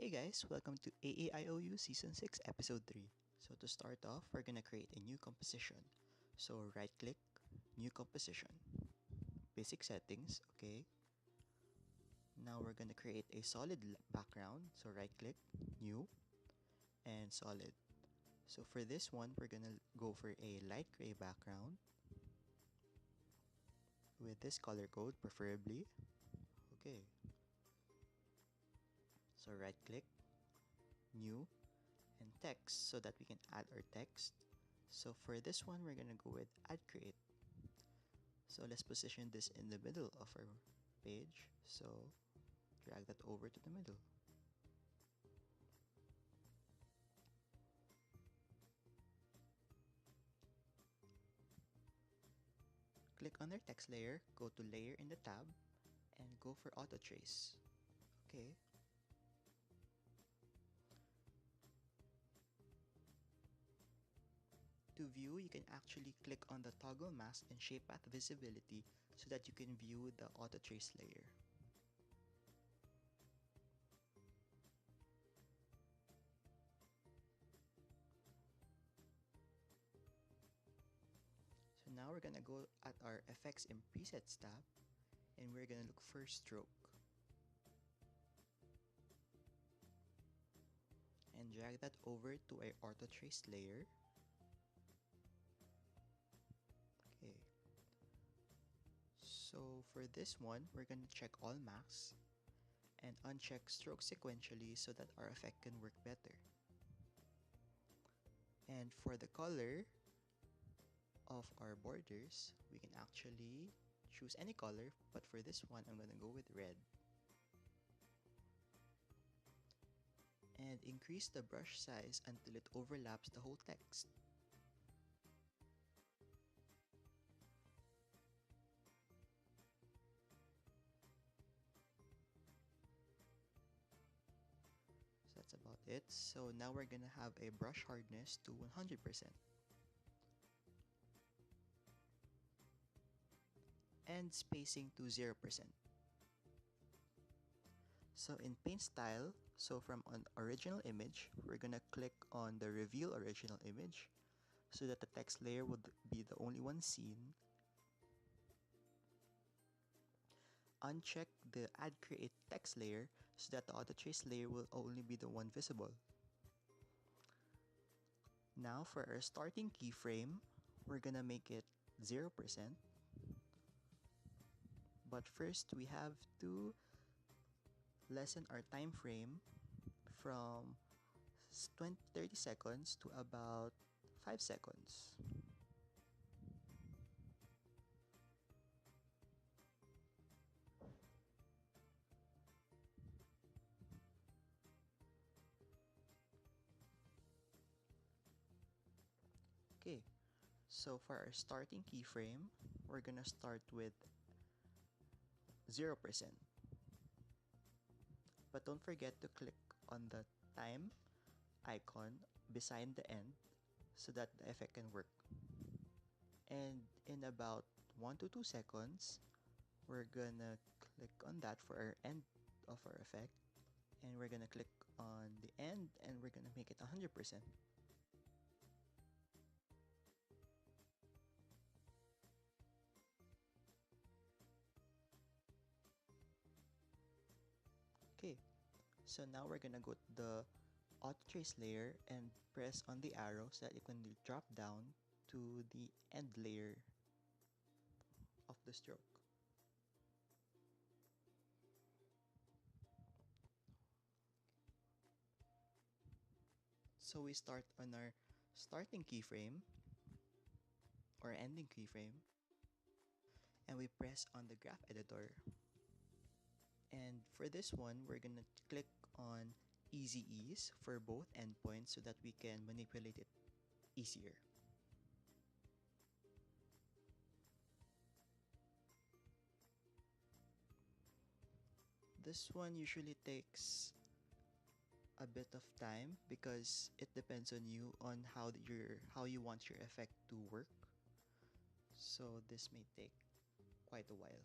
Hey guys, welcome to AAIOU Season 6 Episode 3. So to start off, we're gonna create a new composition. So right click, new composition. Basic settings, okay. Now we're gonna create a solid background. So right click, new, and solid. So for this one, we're gonna go for a light gray background with this color code preferably. Okay. So right click, new, and text so that we can add our text. So for this one, we're gonna go with AdCreate. So let's position this in the middle of our page. So drag that over to the middle. Click on our text layer, go to layer in the tab, and go for auto trace. Okay. To view, you can actually click on the toggle mask and shape path visibility so that you can view the auto trace layer. So now we're gonna go at our effects and presets tab, and we're gonna look for stroke. And drag that over to our auto trace layer. Okay. So for this one, we're gonna check all masks and uncheck stroke sequentially so that our effect can work better. And for the color of our borders, we can actually choose any color, but for this one, I'm gonna go with red. And increase the brush size until it overlaps the whole text. So that's about it. So now we're gonna have a brush hardness to 100%. And spacing to 0%. So in paint style, so from an original image, we're gonna click on the reveal original image so that the text layer would be the only one seen. Uncheck the AdCreate text layer so that the auto trace layer will only be the one visible. Now for our starting keyframe, we're gonna make it 0%. But first, we have to lessen our time frame from 30 seconds to about 5 seconds. Okay, so for our starting keyframe, we're gonna start with 0%. But don't forget to click on the time icon beside the end so that the effect can work. And in about 1 to 2 seconds, we're gonna click on that for our end of our effect. And we're gonna click on the end and we're gonna make it 100%. Okay, so now we're gonna go to the auto trace layer and press on the arrow so that it can drop down to the end layer of the stroke. So we start on our starting keyframe or ending keyframe, and we press on the graph editor. And for this one, we're gonna click on Easy Ease for both endpoints so that we can manipulate it easier. This one usually takes a bit of time because it depends on you on how you want your effect to work. So this may take quite a while.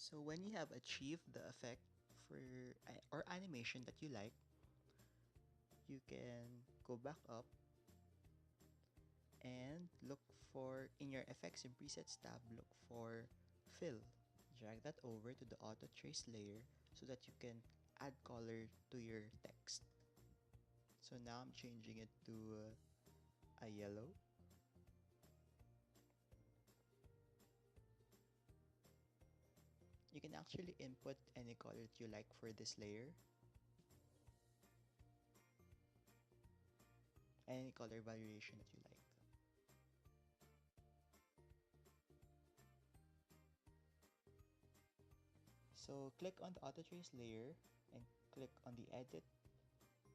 So when you have achieved the effect for or animation that you like, you can go back up and look for, in your effects and presets tab, look for fill. Drag that over to the auto trace layer so that you can add color to your text. So now I'm changing it to a yellow. You can actually input any color that you like for this layer, any color variation that you like. So click on the auto trace layer and click on the edit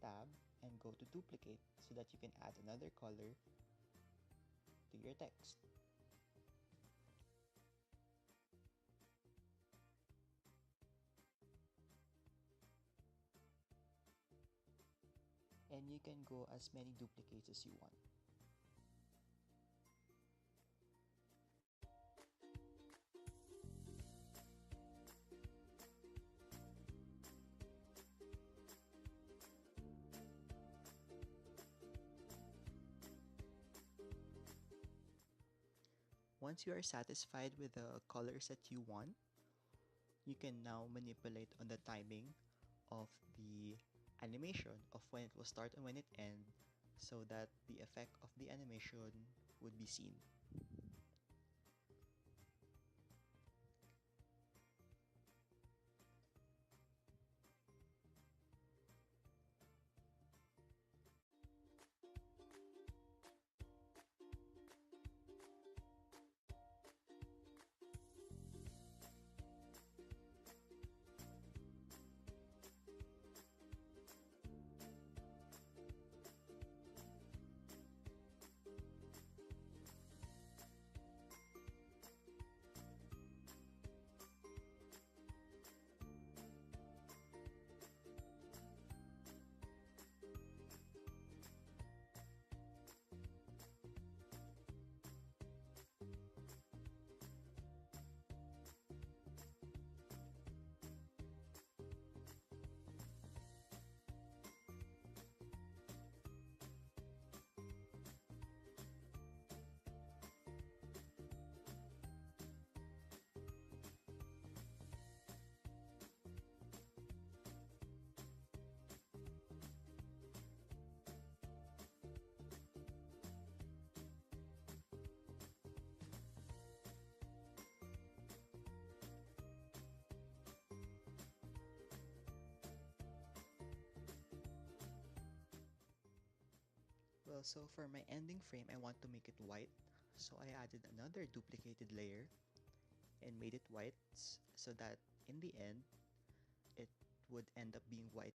tab and go to duplicate so that you can add another color to your text. And you can go as many duplicates as you want. Once you are satisfied with the colors that you want, you can now manipulate on the timing of the animation of when it will start and when it ends so that the effect of the animation would be seen. Well, so for my ending frame, I want to make it white. So I added another duplicated layer and made it white so that in the end, it would end up being white.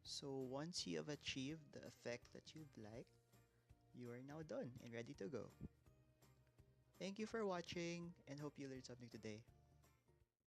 So once you have achieved the effect that you'd like, you are now done and ready to go. Thank you for watching and hope you learned something today.